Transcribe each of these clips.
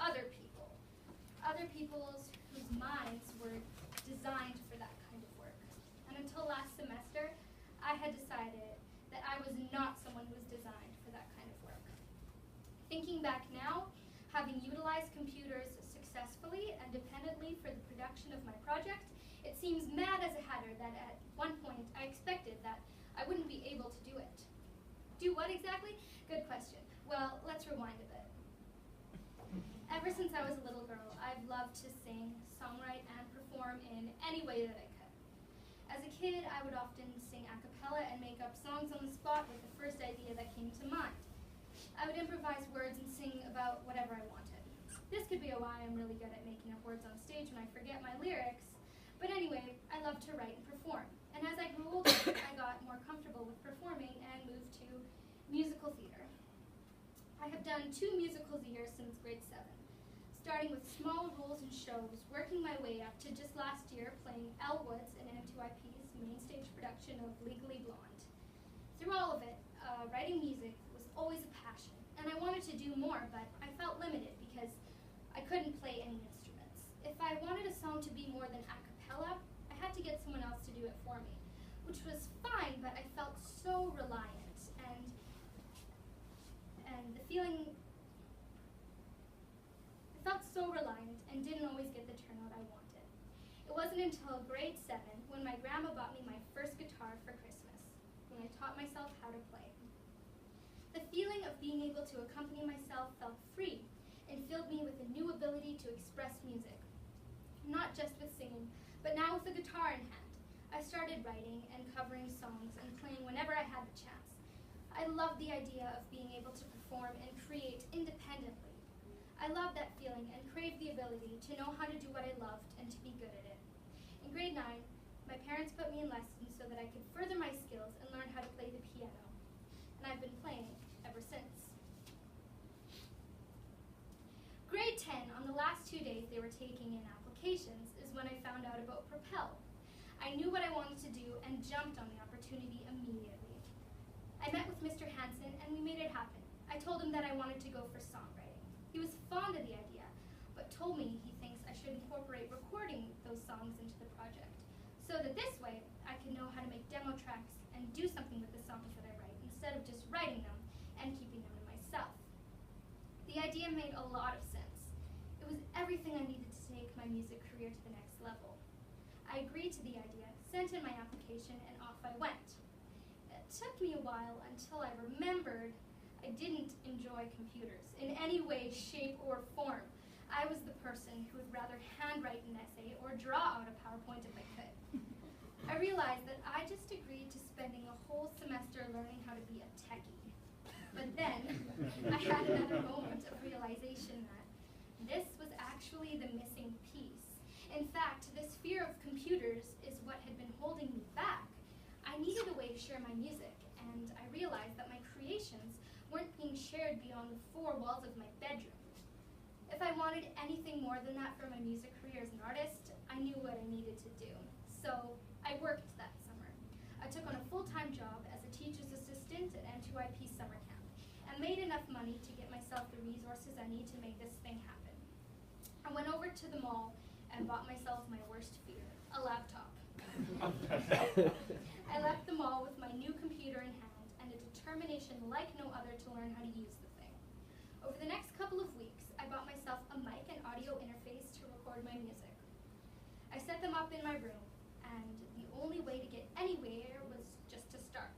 other people. Other people's whose minds were designed for that kind of work. And until last semester, I had decided that I was not someone who was designed for that kind of work. Thinking back now, having utilized computers successfully and dependently for the production of my project, it seems mad as a hatter that at one point I expected that I wouldn't be able to do it. Do what exactly? Good question. Well, let's rewind a bit. Ever since I was a little girl, I've loved to sing, songwrite, and perform in any way that I could. As a kid, I would often sing a cappella and make up songs on the spot with the first idea that came to mind. I would improvise words and sing about whatever I wanted. This could be why I'm really good at making up words on stage when I forget my lyrics, but anyway, I love to write and perform. And as I grew older, I got more comfortable with performing and moved to musical theater. I have done 2 musicals a year since grade 7, starting with small roles in shows, working my way up to just last year playing Elle Woods in M2IP's main stage production of Legally Blonde. Through all of it, writing music was always a passion, and I wanted to do more, but I felt limited because I couldn't play any instruments. If I wanted a song to be more than a cappella, I had to get someone else to do it for me, which was fine, but I felt so reliant, and the feeling, I felt so reliant and didn't always get the turnout I wanted. It wasn't until grade 7 when my grandma bought me my first guitar for Christmas, when I taught myself how to play. The feeling of being able to accompany myself felt free and filled me with a new ability to express music. Not just with singing, but now with a guitar in hand. I started writing and covering songs and playing whenever I had the chance. I loved the idea of being able to perform and create independently. I loved that feeling and craved the ability to know how to do what I loved and to be good at it. In grade 9, my parents put me in lessons so that I could further my skills and learn how to play the piano. And I've been playing ever since. Grade 10, on the last 2 days they were taking in applications, is when I found out about Propel. I knew what I wanted to do and jumped on the opportunity immediately. I met with Mr. Hansen and we made it happen. I told him that I wanted to go for songwriting. He was fond of the idea, but told me he thinks I should incorporate recording those songs into the project, so that this way I can know how to make demo tracks and do something with the songs that I write, instead of just writing them and keeping them to myself. The idea made a lot of sense. It was everything I needed to take my music career to the next level. I agreed to the idea, sent in my application, and off I went. It took me a while until I remembered I didn't enjoy computers in any way, shape, or form. I was the person who would rather handwrite an essay or draw out a PowerPoint if I could. I realized that I just agreed to spending a whole semester learning how to be a techie. But then, I had another moment of realization that this was actually the missing piece. In fact, this fear of computers is what had been holding me back. I needed a way to share my music, and I realized that my creations weren't being shared beyond the 4 walls of my bedroom. If I wanted anything more than that for my music career as an artist, I knew what I needed to do. So I worked that summer. I took on a full-time job as a teacher's assistant at M2IP summer camp and made enough money to get myself the resources I need to make this thing happen. I went over to the mall and bought myself my worst fear, a laptop. I left the mall with my new computer in hand and a determination like no other to learn how to use the thing. Over the next couple of weeks, I bought myself a mic and audio interface to record my music. I set them up in my room, and the only way to get anywhere was just to start.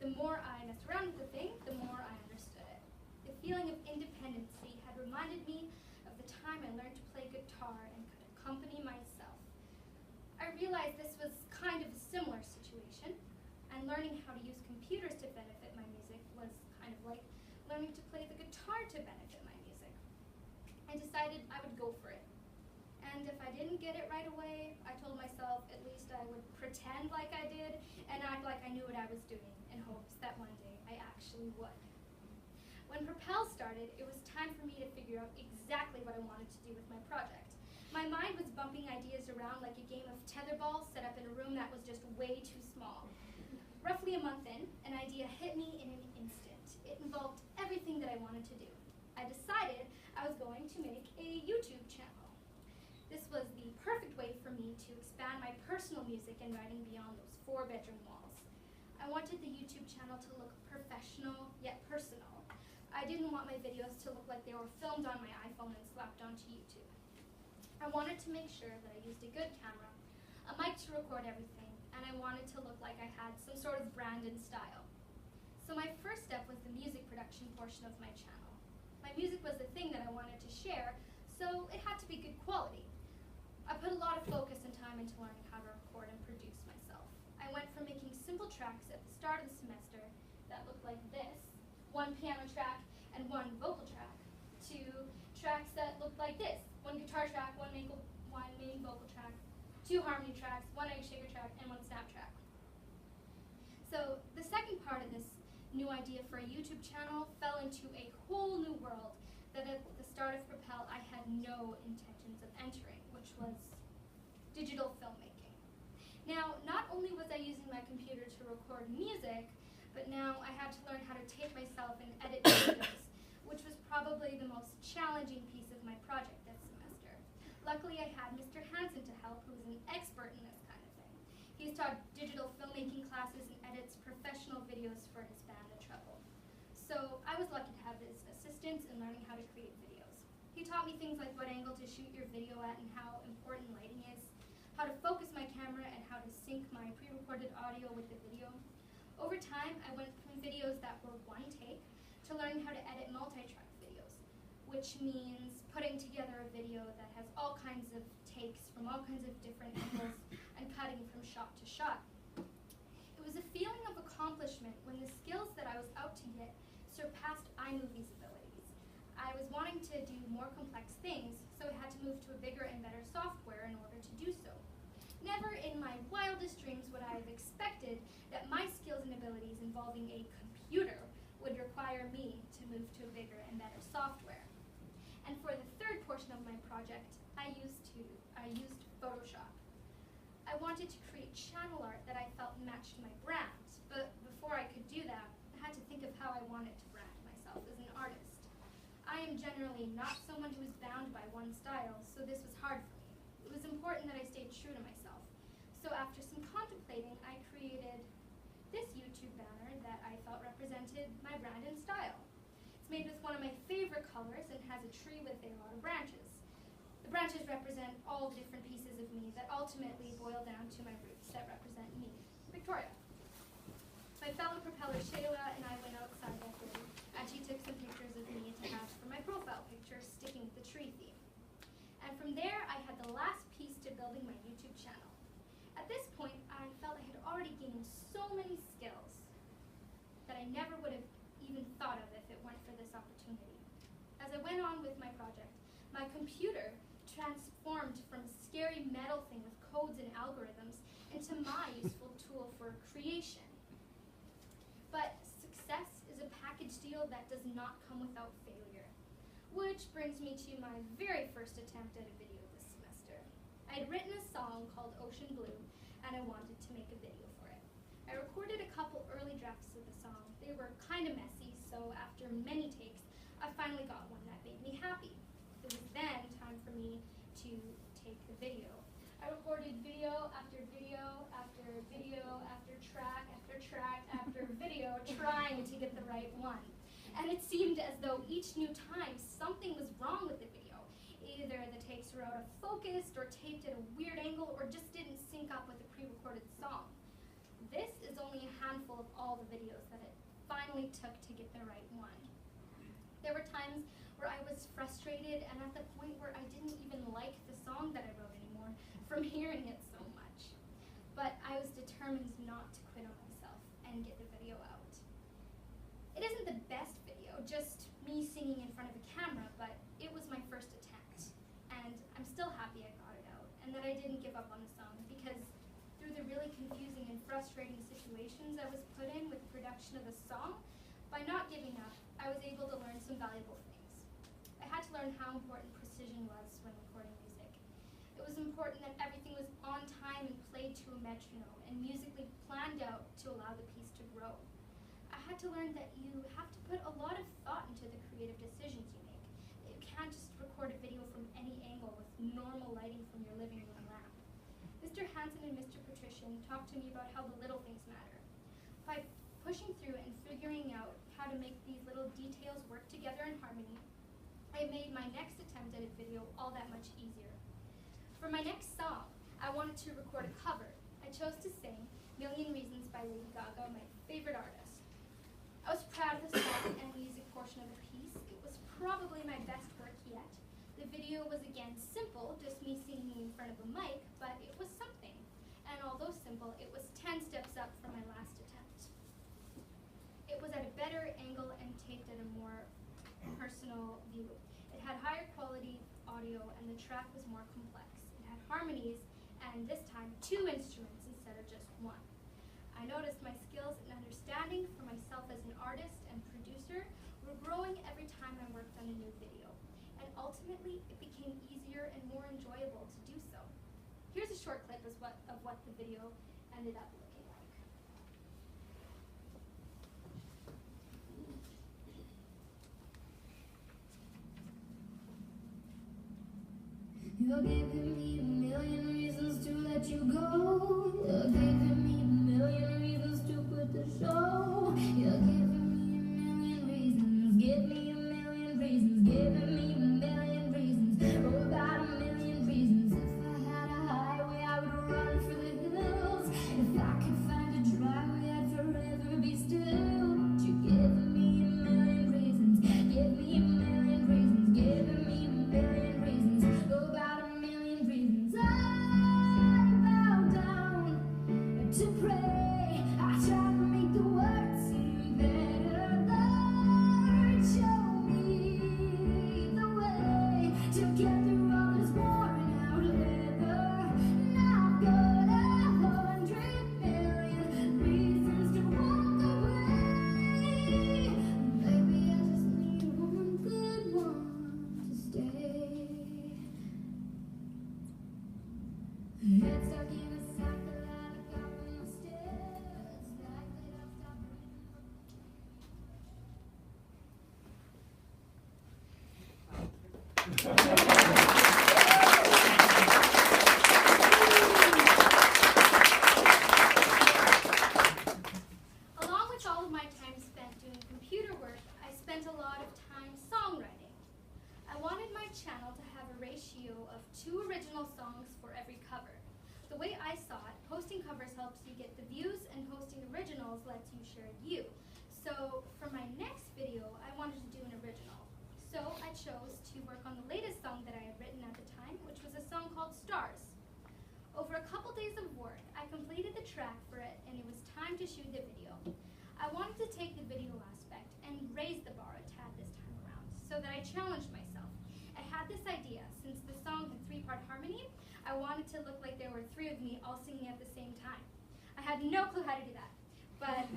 The more I messed around with the thing, the more I understood it. The feeling of independency had reminded me of the time I learned to play guitar and could accompany myself. I realized this was kind of a similar situation, and learning how to use computers to benefit my music was kind of like learning to play the guitar to benefit my music. I decided I would go for it. And if I didn't get it right away, I told myself at least I would pretend like I did and act like I knew what I was doing in hopes that one day I actually would. When Propel started, it was time for me to figure out exactly what I wanted to do with my project. My mind was bumping ideas around like a game of tetherball set up in a room that was just way too small. Roughly a month in, an idea hit me in an instant. It involved everything that I wanted to do. I decided I I was going to make a YouTube channel. This was the perfect way for me to expand my personal music and writing beyond those 4-bedroom walls. I wanted the YouTube channel to look professional yet personal. I didn't want my videos to look like they were filmed on my iPhone and slapped onto YouTube. I wanted to make sure that I used a good camera, a mic to record everything, and I wanted to look like I had some sort of brand and style. So my first step was the music production portion of my channel. My music was the thing that I wanted to share, so it had to be good quality. I put a lot of focus and time into learning how to record and produce myself. I went from making simple tracks at the start of the semester that looked like this, 1 piano track and 1 vocal track, to tracks that looked like this, 1 guitar track, 1 main vocal track, 2 harmony tracks, 1 egg shaker track, and 1 snap track. So the second part of this new idea for a YouTube channel fell into a whole new world that at the start of Propel I had no intentions of entering, which was digital filmmaking. Now, not only was I using my computer to record music, but now I had to learn how to tape myself and edit videos, which was probably the most challenging piece of my project this semester. Luckily, I had Mr. Hansen to help, who is an expert in this kind of thing. He's taught digital filmmaking classes and edits professional videos for his band, The Trouble. So I was lucky to have his assistance in learning how to create videos. He taught me things like what angle to shoot your video at and how important lighting is, how to focus my camera, and how to sync my pre-recorded audio with the video. Over time, I went from videos that were 1 take to learning how to edit multi-track videos, which means putting together a video that has all kinds of takes from all kinds of different angles and cutting from shot to shot. It was a feeling of accomplishment when the skills that I was out to get surpassed iMovie's abilities. I was wanting to do more complex things, so I had to move to a bigger and better software in order to do so. Never in my wildest dreams would I have expected that my skills and abilities involving a computer would require me to move to a bigger and better software. And for the third portion of my project, I used Photoshop. I wanted to create channel art that I felt matched my brand, but before I could do that, I had to think of how I wanted to brand myself as an artist. I am generally not someone who is bound by one style, so this was hard for me. It was important that I stayed true to myself. So after some contemplating, I created this YouTube banner that I felt represented my brand and style. It's made with one of my favorite colors and has a tree with a lot of branches. The branches represent all the different pieces of me that ultimately boil down to my roots that represent me, Victoria. My fellow propeller Shayla and I went outside that day, and she took some pictures of me to have for my profile picture, sticking with the tree theme. And from there, I had the last piece to building my YouTube channel. At this point, I felt I had already gained so many skills that I never would have even thought of if it weren't for this opportunity. As I went on with my project, my computer transformed from a scary metal thing with codes and algorithms into my useful tool for creation. But success is a package deal that does not come without failure. Which brings me to my very first attempt at a video this semester. I had written a song called Ocean Blue, and I wanted to make a video for it. I recorded a couple early drafts of the song. They were kind of messy, so after many takes, I finally got one that made me happy. It was then time for me to take the video. I recorded video after video after video after track after track after video, trying to get the right one. And it seemed as though each new time something was wrong with the video. Either the takes were out of focus, or taped at a weird angle, or just didn't sync up with the pre-recorded song. This is only a handful of all the videos that it finally took to get the right one. There were times where I was frustrated and at the point where I didn't even like the song that I wrote anymore from hearing it so much. But I was determined not to quit on myself and get the video out. It isn't the best video, just me singing in front of a camera, but it was my first attempt. And I'm still happy I got it out and that I didn't give up on the song, because through the really confusing and frustrating situations I was put in with the production of the song, by not giving up, I was able to learn some valuable things. I had to learn how important precision was when recording music. It was important that everything was on time and played to a metronome and musically planned out to allow the piece to grow. I had to learn that you have to put a lot of thought into the creative decisions you make. You can't just normal lighting from your living room lamp. Mr. Hansen and Mr. Patrician talked to me about how the little things matter. By pushing through and figuring out how to make these little details work together in harmony, I made my next attempt at a video all that much easier. For my next song, I wanted to record a cover. I chose to sing Million Reasons by Lady Gaga, my favorite artist. I was proud of the song and music portion of the piece. It was probably my best work yet. The video was again simple, just me singing in front of a mic, but it was something. And although simple, it was 10 steps up from my last attempt. It was at a better angle and taped at a more personal view. It had higher quality audio and the track was more complex. It had harmonies and this time 2 instruments instead of just 1. I noticed my skills and understanding for myself as an artist and producer were growing every time I worked on a new video. And ultimately, it became easier and more enjoyable to do so. Here's a short clip of what the video ended up looking like. You're giving me a million reasons to let you go. You're giving me a million reasons to quit the show. You're giving me a million reasons. Give me a million reasons. Giving me a million reasons. Oh, about a million reasons. If I had a highway, I would run for the hills. If I could find a driveway, I'd forever be still. But you're giving me a million reasons. Give me a million reasons. Giving me a million reasons. Oh, about a million reasons. I bow down to pray. I try to make the words seem better. Lord, show me the way to get through all this worn out leather. Now I've got 100 million reasons to walk away. Maybe I just need one good one to stay. Head stuck in a cycle I look up on the stairs. Likely I'll stop breathing. Along with all of my time spent doing computer work, I spent a lot of time songwriting. I wanted my channel to have a ratio of 2 original songs for every cover. The way I saw it, posting covers helps you get the views and posting originals lets you share a view. So for my next video, I wanted to do an original. So I chose to work on the latest song that I had written at the time, which was a song called Stars. Over a couple days of work, I completed the track for it and it was time to shoot the video. I wanted to take the video aspect and raise the bar a tad this time around so that I challenged myself. I had this idea, since the song had 3-part harmony, I wanted to look like there were 3 of me all singing at the same time. I had no clue how to do that, but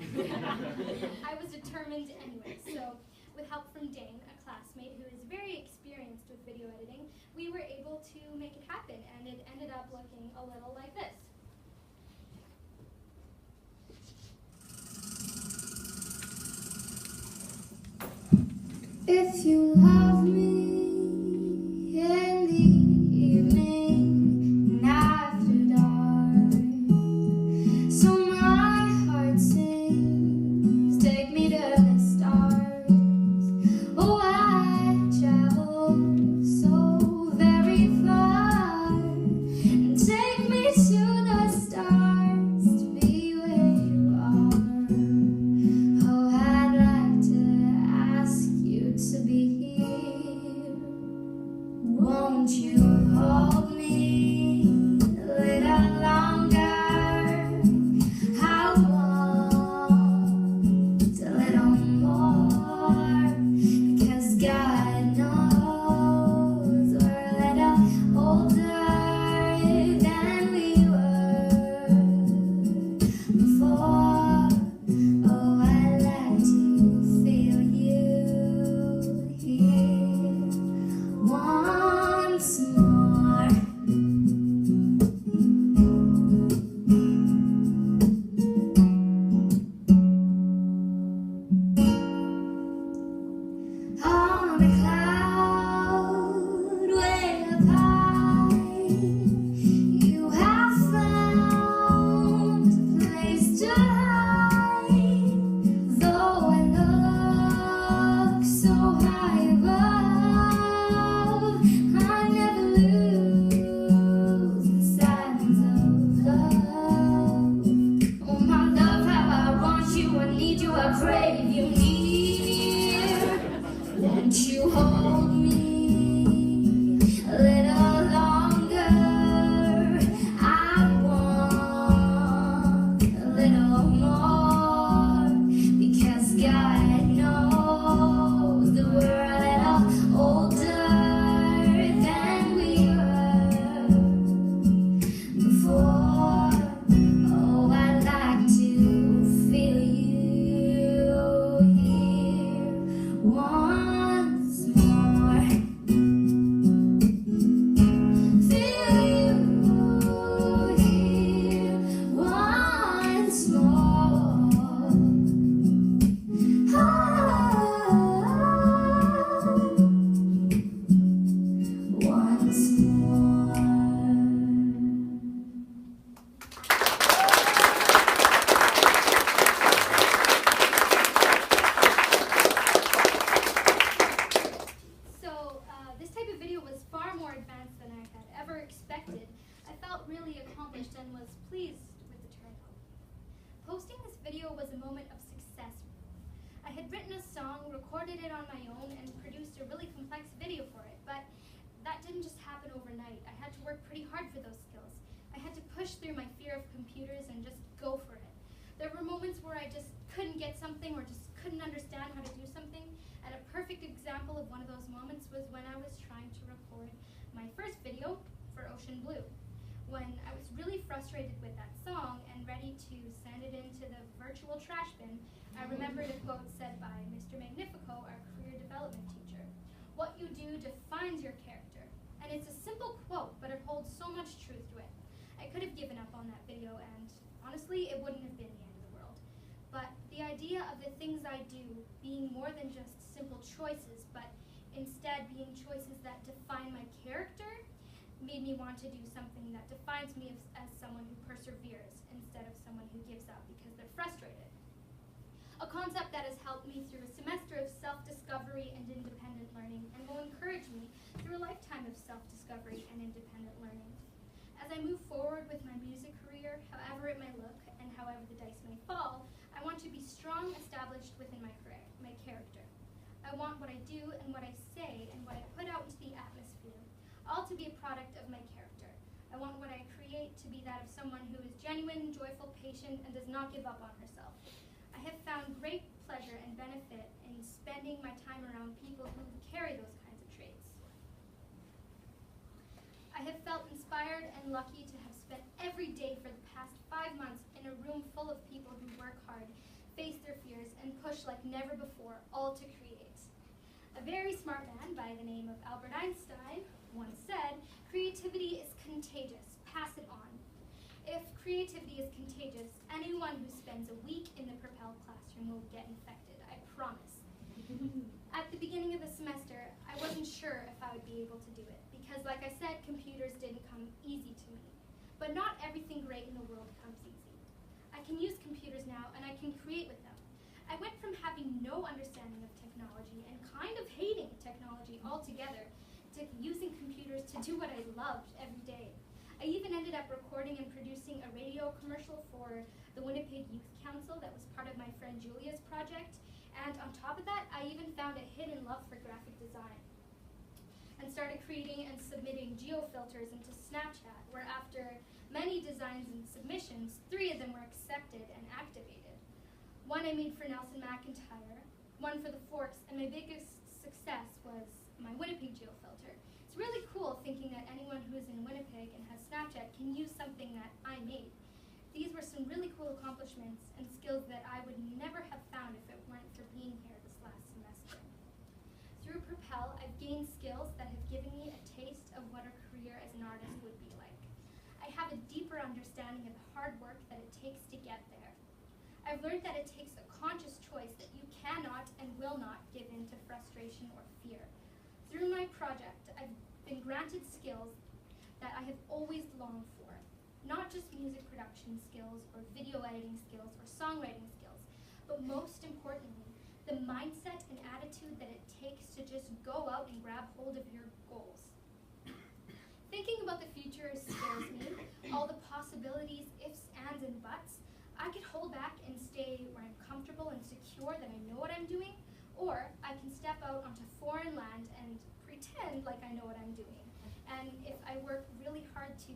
I was determined anyway. So with help from Dane, a classmate who is very experienced with video editing, we were able to make it happen, and it ended up looking a little like this. If you love me in the evening and after dark, so my heart sings, take me to the stars. Oh, I travel so very far, and take me to the stars to be where you are. Oh, I'd like to ask you to be here. once more. Feel you here once more. Once more. This type of video was far more advanced than I had ever expected. I felt really accomplished and was pleased with the turnout. Posting this video was a moment of success. I had written a song, recorded it on my own, and produced a really complex video for it, but that didn't just happen overnight. I had to work pretty hard for those skills. I had to push through my fear of computers and just go for it. There were moments where I just couldn't get something or just couldn't understand how to do something, and a perfect example of one of those moments was when I was trying to record my first video for Ocean Blue. When I was really frustrated with that song and ready to send it into the virtual trash bin, I remembered a quote said by Mr. Magnifico, our career development teacher. What you do defines your character. And it's a simple quote, but it holds so much truth to it. I could have given up on that video, and honestly, it wouldn't have been the end of the world. But the idea of the things I do being more than just simple choices, but instead being choices that define my character, made me want to do something that defines me as someone who perseveres instead of someone who gives up because they're frustrated. A concept that has helped me through a semester of self-discovery and independent learning and will encourage me through a lifetime of self-discovery and independent learning. As I move forward with my music career, however it may look and however the dice may fall, I want to be strong, established within my character. I want what I do and what I say and what I put out into the atmosphere, all to be a product of my character. I want what I create to be that of someone who is genuine, joyful, patient, and does not give up on herself. I have found great pleasure and benefit in spending my time around people who carry those kinds of traits. I have felt inspired and lucky to have spent every day for the past 5 months in a room full of people who work hard, face their fears, and push like never before, all to create. A very smart man by the name of Albert Einstein once said, "Creativity is contagious, pass it on." If creativity is contagious, anyone who spends a week in the Propel classroom will get infected, I promise. At the beginning of the semester, I wasn't sure if I would be able to do it, because like I said, computers didn't come easy to me. But not everything great in the world comes easy. I can use computers now, and I can create with them. I went from having no understanding of technology and kind of hating technology altogether to using computers to do what I loved every day. I even ended up recording and producing a radio commercial for the Winnipeg Youth Council that was part of my friend Julia's project. And on top of that, I even found a hidden love for graphic design and started creating and submitting geofilters into Snapchat, where after many designs and submissions, 3 of them were accepted and activated. One I made for Nelson McIntyre, one for the Forks, and my biggest success was my Winnipeg geofilter. It's really cool thinking that anyone who is in Winnipeg and has Snapchat can use something that I made. These were some really cool accomplishments and skills that I would never have found if it weren't for being here this last semester. Through Propel, I've gained skills that have given me a taste of what a career as an artist would be like. I have a deeper understanding of the hard work that it takes to get there. I've learned that it takes a conscious choice that you cannot and will not give in to frustration or fear. Through my project, I've been granted skills that I have always longed for. Not just music production skills or video editing skills or songwriting skills, but most importantly, the mindset and attitude that it takes to just go out and grab hold of your goals. Thinking about the future scares me, all the possibilities, ifs, ands, and buts. I could hold back and stay where I'm comfortable and secure that I know what I'm doing, or I can step out onto foreign land and pretend like I know what I'm doing. And if I work really hard to